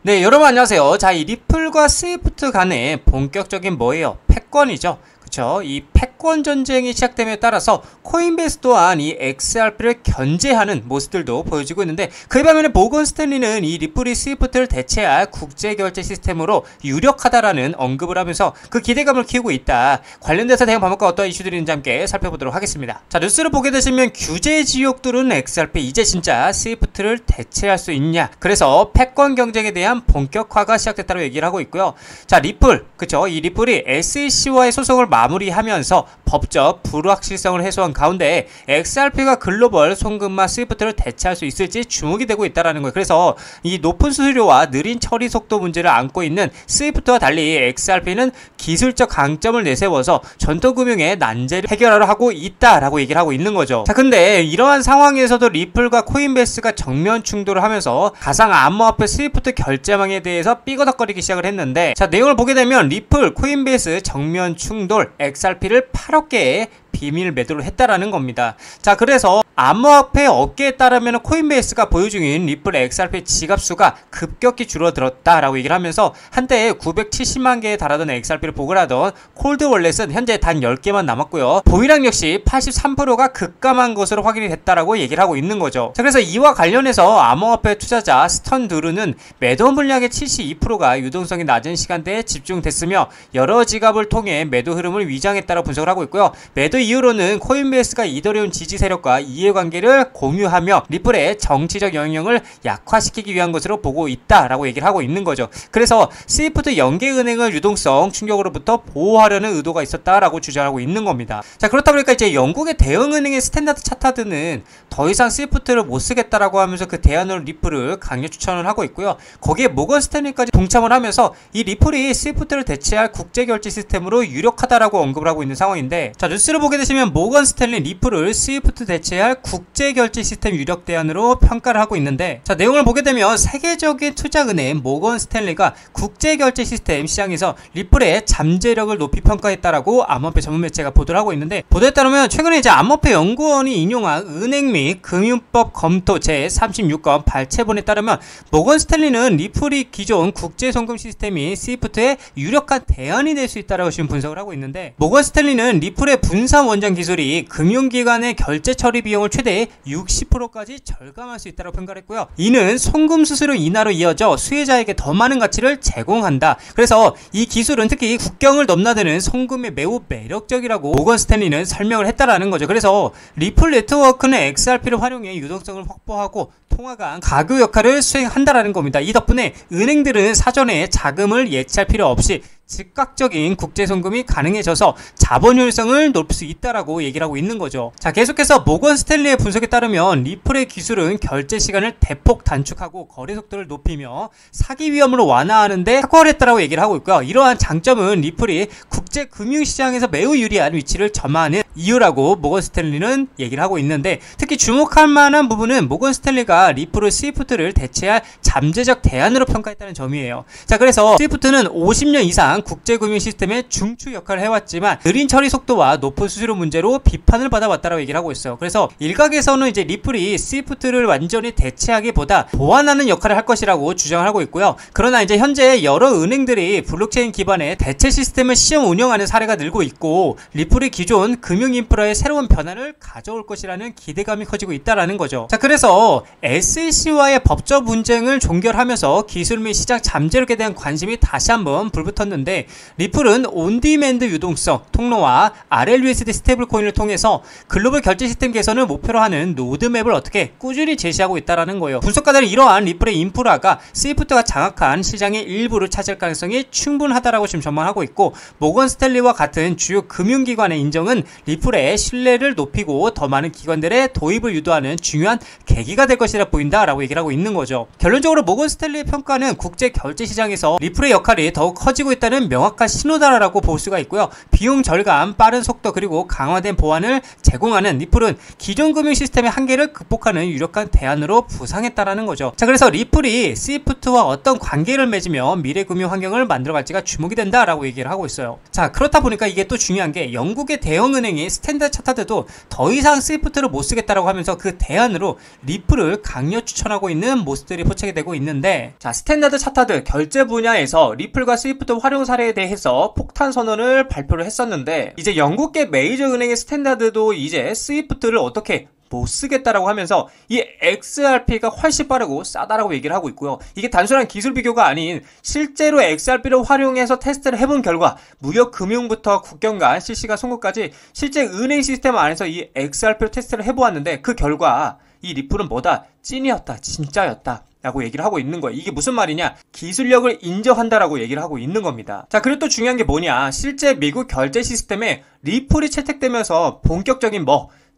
네, 여러분 안녕하세요. 자, 이 리플과 스위프트 간의 본격적인 뭐예요? 패권이죠. 그쵸? 이 패권 전쟁이 시작됨에 따라서 코인베이스 또한 이 XRP를 견제하는 모습들도 보여지고 있는데, 그에 반면에 모건 스탠리는 이 리플이 스위프트를 대체할 국제결제 시스템으로 유력하다라는 언급을 하면서 그 기대감을 키우고 있다. 관련돼서 대응 방법과 어떠한 이슈들이 있는지 함께 살펴보도록 하겠습니다. 자, 뉴스를 보게 되시면 규제 지역 뚫은 XRP 이제 진짜 스위프트를 대체할 수 있냐? 그래서 패권 경쟁에 대한 본격화가 시작됐다고 얘기를 하고 있고요. 자, 리플, 그쵸? 이 리플이 SEC와의 소송을 마무리하면서 법적 불확실성을 해소한 가운데 XRP가 글로벌 송금마 스위프트를 대체할 수 있을지 주목이 되고 있다는 거예요. 그래서 이 높은 수수료와 느린 처리 속도 문제를 안고 있는 스위프트와 달리 XRP는 기술적 강점을 내세워서 전통금융의 난제를 해결하려 하고 있다라고 얘기를 하고 있는 거죠. 자, 근데 이러한 상황에서도 리플과 코인베이스가 정면 충돌을 하면서 가상 암호화폐 스위프트 결제망에 대해서 삐거덕거리기 시작을 했는데, 자, 내용을 보게 되면 리플, 코인베이스 정면 충돌, XRP를 8억 개의 비밀 매도를 했다라는 겁니다. 자, 그래서 암호화폐 업계에 따르면 코인베이스가 보유 중인 리플 XRP 지갑수가 급격히 줄어들었다라고 얘기를 하면서 한때 970만 개에 달하던 XRP를 보관하던 콜드 월렛은 현재 단 10개만 남았고요. 보유량 역시 83%가 급감한 것으로 확인이 됐다라고 얘기를 하고 있는 거죠. 자, 그래서 이와 관련해서 암호화폐 투자자 스턴드루는 매도 물량의 72%가 유동성이 낮은 시간대에 집중됐으며 여러 지갑을 통해 매도 흐름을 위장했다고 분석을 하고 있고요. 매도 이후로는 코인베이스가 이더리움 지지 세력과 이해관계를 공유하며 리플의 정치적 영향력을 약화시키기 위한 것으로 보고 있다라고 얘기를 하고 있는 거죠. 그래서 스위프트 연계은행을 유동성 충격으로부터 보호하려는 의도가 있었다라고 주장하고 있는 겁니다. 자, 그렇다 보니까 이제 영국의 대형은행의 스탠다드 차타드는 더 이상 스위프트를 못 쓰겠다라고 하면서 그 대안으로 리플을 강력 추천을 하고 있고요. 거기에 모건 스탠리까지 동참을 하면서 이 리플이 스위프트를 대체할 국제결제 시스템으로 유력하다라고 언급을 하고 있는 상황인데, 자, 뉴스를 보게 되시면 모건 스탠리 리플을 스위프트 대체할 국제결제 시스템 유력 대안으로 평가를 하고 있는데, 자, 내용을 보게 되면 세계적인 투자은행 모건 스탠리가 국제결제 시스템 시장에서 리플의 잠재력을 높이 평가했다라고 암호화폐 전문 매체가 보도를 하고 있는데, 보도에 따르면 최근에 이제 암호화폐 연구원이 인용한 은행 및 금융법 검토 제36건 발췌본에 따르면 모건 스탠리는 리플이 기존 국제송금 시스템이 스위프트의 유력한 대안이 될 수 있다라고 지금 분석을 하고 있는데, 모건 스탠리는 리플의 분산 원장 기술이 금융기관의 결제 처리 비용을 최대 60%까지 절감할 수 있다고 평가했고요. 이는 송금 수수료 인하로 이어져 수혜자에게 더 많은 가치를 제공한다. 그래서 이 기술은 특히 국경을 넘나드는 송금에 매우 매력적이라고 모건 스탠리는 설명을 했다라는 거죠. 그래서 리플 네트워크는 XRP를 활용해 유동성을 확보하고 통화 간 가교 역할을 수행한다라는 겁니다. 이 덕분에 은행들은 사전에 자금을 예치할 필요 없이 즉각적인 국제송금이 가능해져서 자본 효율성을 높일 수 있다라고 얘기를 하고 있는 거죠. 자, 계속해서 모건 스탠리의 분석에 따르면 리플의 기술은 결제 시간을 대폭 단축하고 거래 속도를 높이며 사기 위험을 완화하는데 탁월했다라고 얘기를 하고 있고요. 이러한 장점은 리플이 국제 금융시장에서 매우 유리한 위치를 점하는 이유라고 모건 스탠리는 얘기를 하고 있는데, 특히 주목할 만한 부분은 모건 스탠리가 리플을 스위프트를 대체할 잠재적 대안으로 평가했다는 점이에요. 자, 그래서 스위프트는 50년 이상 국제금융 시스템의 중추 역할을 해왔지만 느린 처리 속도와 높은 수수료 문제로 비판을 받아왔다고 얘기를 하고 있어요. 그래서 일각에서는 이제 리플이 스위프트를 완전히 대체하기보다 보완하는 역할을 할 것이라고 주장을 하고 있고요. 그러나 이제 현재 여러 은행들이 블록체인 기반의 대체 시스템을 시험 운영하는 사례가 늘고 있고, 리플이 기존 금융 인프라의 새로운 변화를 가져올 것이라는 기대감이 커지고 있다라는 거죠. 자, 그래서 SEC와의 법적 분쟁을 종결하면서 기술 및 시장 잠재력에 대한 관심이 다시 한번 불붙었는데, 리플은 온디맨드 유동성, 통로와 RLUSD 스테이블 코인을 통해서 글로벌 결제 시스템 개선을 목표로 하는 로드맵을 어떻게 꾸준히 제시하고 있다는 거예요. 분석가들은 이러한 리플의 인프라가 스위프트가 장악한 시장의 일부를 차지할 가능성이 충분하다라고 지금 전망하고 있고, 모건 스탠리와 같은 주요 금융기관의 인정은 리플의 신뢰를 높이고 더 많은 기관들의 도입을 유도하는 중요한 계기가 될 것이라 보인다라고 얘기를 하고 있는 거죠. 결론적으로 모건 스탠리의 평가는 국제 결제 시장에서 리플의 역할이 더욱 커지고 있다는 명확한 신호다라고 볼 수가 있고요. 비용 절감, 빠른 속도, 그리고 강화된 보안을 제공하는 리플은 기존 금융 시스템의 한계를 극복하는 유력한 대안으로 부상했다라는 거죠. 자, 그래서 리플이 스위프트와 어떤 관계를 맺으며 미래 금융 환경을 만들어갈지가 주목이 된다라고 얘기를 하고 있어요. 자, 그렇다 보니까 이게 또 중요한 게 영국의 대형은행인 은행이 스탠다드 차트들도 더 이상 스위프트를 못 쓰겠다라고 하면서 그 대안으로 리플을 강력 추천하고 있는 모습들이 포착이 되고 있는데, 자, 스탠다드 차트들 결제 분야에서 리플과 스위프트 활용 사례에 대해서 폭탄 선언을 발표를 했었는데, 이제 영국계 메이저 은행의 스탠다드도 이제 스위프트를 어떻게 못 쓰겠다라고 하면서 이 XRP가 훨씬 빠르고 싸다라고 얘기를 하고 있고요. 이게 단순한 기술 비교가 아닌 실제로 XRP를 활용해서 테스트를 해본 결과 무역 금융부터 국경 간 실시간 송금까지 실제 은행 시스템 안에서 이 XRP를 테스트를 해보았는데 그 결과 이 리플은 뭐다? 찐이었다. 진짜였다. 라고 얘기를 하고 있는 거예요. 이게 무슨 말이냐? 기술력을 인정한다라고 얘기를 하고 있는 겁니다. 자, 그리고 또 중요한 게 뭐냐? 실제 미국 결제 시스템에 리플이 채택되면서 본격적인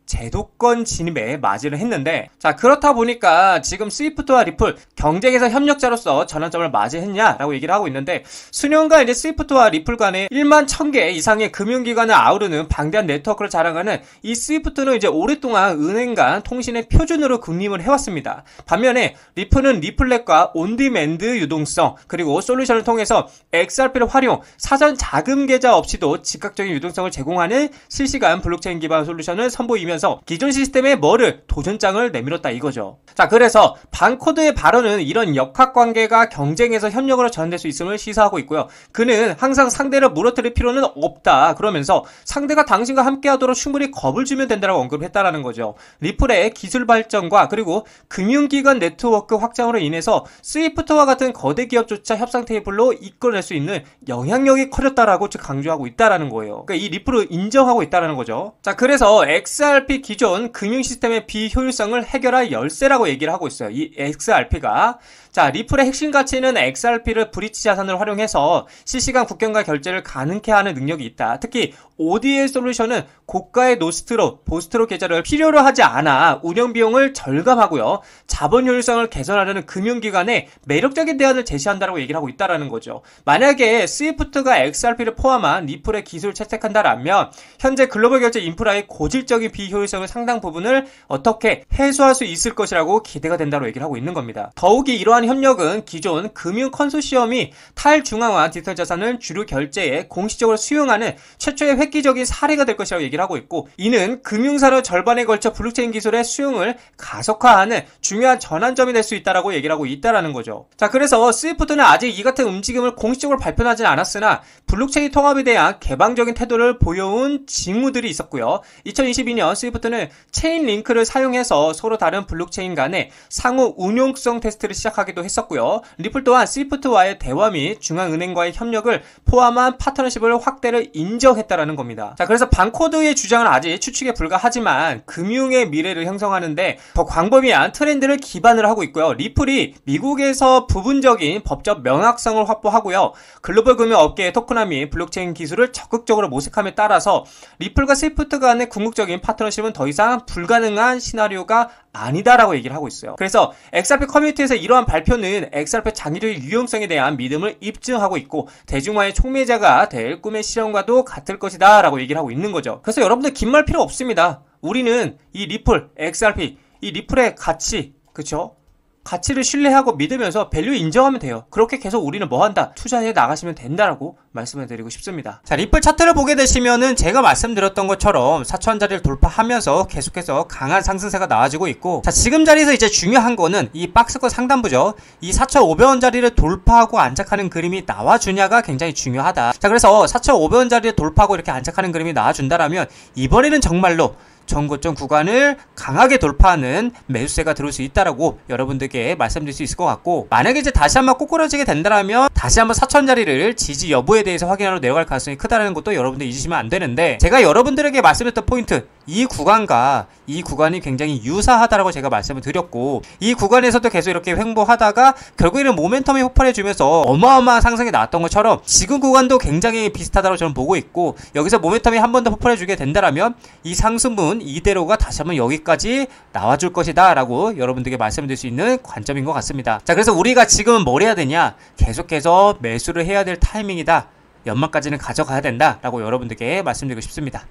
제도권 진입에 맞이를 했는데, 자, 그렇다 보니까 지금 스위프트와 리플 경쟁에서 협력자로서 전환점을 맞이했냐라고 얘기를 하고 있는데, 수년간 이제 스위프트와 리플 간에 1만 1000개 이상의 금융기관을 아우르는 방대한 네트워크를 자랑하는 이 스위프트는 이제 오랫동안 은행 간 통신의 표준으로 군림을 해왔습니다. 반면에 리플은 리플렛과 온디맨드 유동성 그리고 솔루션을 통해서 XRP를 활용, 사전 자금 계좌 없이도 즉각적인 유동성을 제공하는 실시간 블록체인 기반 솔루션을 선보이며 기존 시스템에 도전장을 내밀었다 이거죠. 자, 그래서 반코드의 발언은 이런 역학관계가 경쟁에서 협력으로 전환될 수 있음을 시사하고 있고요. 그는 항상 상대를 무너뜨릴 필요는 없다 그러면서 상대가 당신과 함께하도록 충분히 겁을 주면 된다고 언급했다라는 거죠. 리플의 기술 발전과 그리고 금융기관 네트워크 확장으로 인해서 스위프트와 같은 거대 기업조차 협상 테이블로 이끌어낼 수 있는 영향력이 커졌다라고 강조하고 있다라는 거예요. 그러니까 이 리플을 인정하고 있다라는 거죠. 자, 그래서 XRP 기존 금융 시스템의 비효율성을 해결할 열쇠라고 얘기를 하고 있어요. 이 XRP가. 자, 리플의 핵심 가치는 XRP를 브릿지 자산을 활용해서 실시간 국경과 결제를 가능케 하는 능력이 있다. 특히 ODA 솔루션은 고가의 노스트로, 보스트로 계좌를 필요로 하지 않아 운영 비용을 절감하고요. 자본 효율성을 개선하려는 금융기관에 매력적인 대안을 제시한다라고 얘기를 하고 있다라는 거죠. 만약에 스위프트가 XRP를 포함한 리플의 기술을 채택한다라면 현재 글로벌 결제 인프라의 고질적인 비효율성의 상당 부분을 어떻게 해소할 수 있을 것이라고 기대가 된다고 얘기를 하고 있는 겁니다. 더욱이 이러한 협력은 기존 금융 컨소시엄이 탈중앙화 디지털 자산을 주류 결제에 공식적으로 수용하는 최초의 획기적인 사례가 될 것이라고 얘기를 하고 있고, 이는 금융산업 절반에 걸쳐 블록체인 기술의 수용을 가속화하는 중요한 전환점이 될 수 있다라고 얘기를 하고 있다라는 거죠. 자, 그래서 스위프트는 아직 이 같은 움직임을 공식적으로 발표하진 않았으나 블록체인 통합에 대한 개방적인 태도를 보여온 징후들이 있었고요. 2022년 스위프트는 체인 링크를 사용해서 서로 다른 블록체인 간의 상호 운용성 테스트를 시작하기도 했었고요. 리플 또한 스위프트와의 대화 및 중앙은행과의 협력을 포함한 파트너십을 확대를 인정했다라는 겁니다. 자, 그래서 반코드의 주장은 아직 추측에 불과하지만 금융의 미래를 형성하는데 더 광범위한 트렌드를 기반으로 하고 있고요. 리플이 미국에서 부분적인 법적 명확성을 확보하고요. 글로벌 금융 업계의 토크나 및 블록체인 기술을 적극적으로 모색함에 따라서 리플과 스위프트 간의 궁극적인 파트너십은 더 이상 불가능한 시나리오가 아니다라고 얘기를 하고 있어요. 그래서 XRP 커뮤니티에서 이러한 발표는 XRP 장기적인 유용성에 대한 믿음을 입증하고 있고 대중화의 촉매자가 될 꿈의 실현과도 같을 것이다 라고 얘기를 하고 있는 거죠. 그래서 여러분들 긴 말 필요 없습니다. 우리는 이 리플, XRP, 이 리플의 가치, 그쵸? 가치를 신뢰하고 믿으면서 밸류 인정하면 돼요. 그렇게 계속 우리는 뭐한다? 투자해 나가시면 된다라고 말씀을 드리고 싶습니다. 자, 리플 차트를 보게 되시면은 제가 말씀드렸던 것처럼 4,000원짜리를 돌파하면서 계속해서 강한 상승세가 나와지고 있고, 자, 지금 자리에서 이제 중요한 거는 이 박스권 상단부죠. 이 4,500원짜리를 돌파하고 안착하는 그림이 나와주냐가 굉장히 중요하다. 자, 그래서 4,500원짜리를 돌파하고 이렇게 안착하는 그림이 나와준다라면 이번에는 정말로 전고점 구간을 강하게 돌파하는 매수세가 들어올 수 있다라고 여러분들께 말씀드릴 수 있을 것 같고, 만약에 이제 다시 한번 꼬꾸라지게 된다면 다시 한번 4,000원짜리를 지지 여부에 대해서 확인하러 내려갈 가능성이 크다는 것도 여러분들 잊으시면 안 되는데, 제가 여러분들에게 말씀드렸던 포인트, 이 구간과 이 구간이 굉장히 유사하다라고 제가 말씀을 드렸고, 이 구간에서도 계속 이렇게 횡보하다가 결국에는 모멘텀이 폭발해주면서 어마어마한 상승이 나왔던 것처럼 지금 구간도 굉장히 비슷하다고 저는 보고 있고, 여기서 모멘텀이 한 번 더 폭발해주게 된다면 이 상승분 이대로가 다시 한번 여기까지 나와줄 것이다 라고 여러분들께 말씀드릴 수 있는 관점인 것 같습니다. 자, 그래서 우리가 지금은 뭘 해야 되냐, 계속해서 매수를 해야 될 타이밍이다, 연말까지는 가져가야 된다 라고 여러분들께 말씀드리고 싶습니다.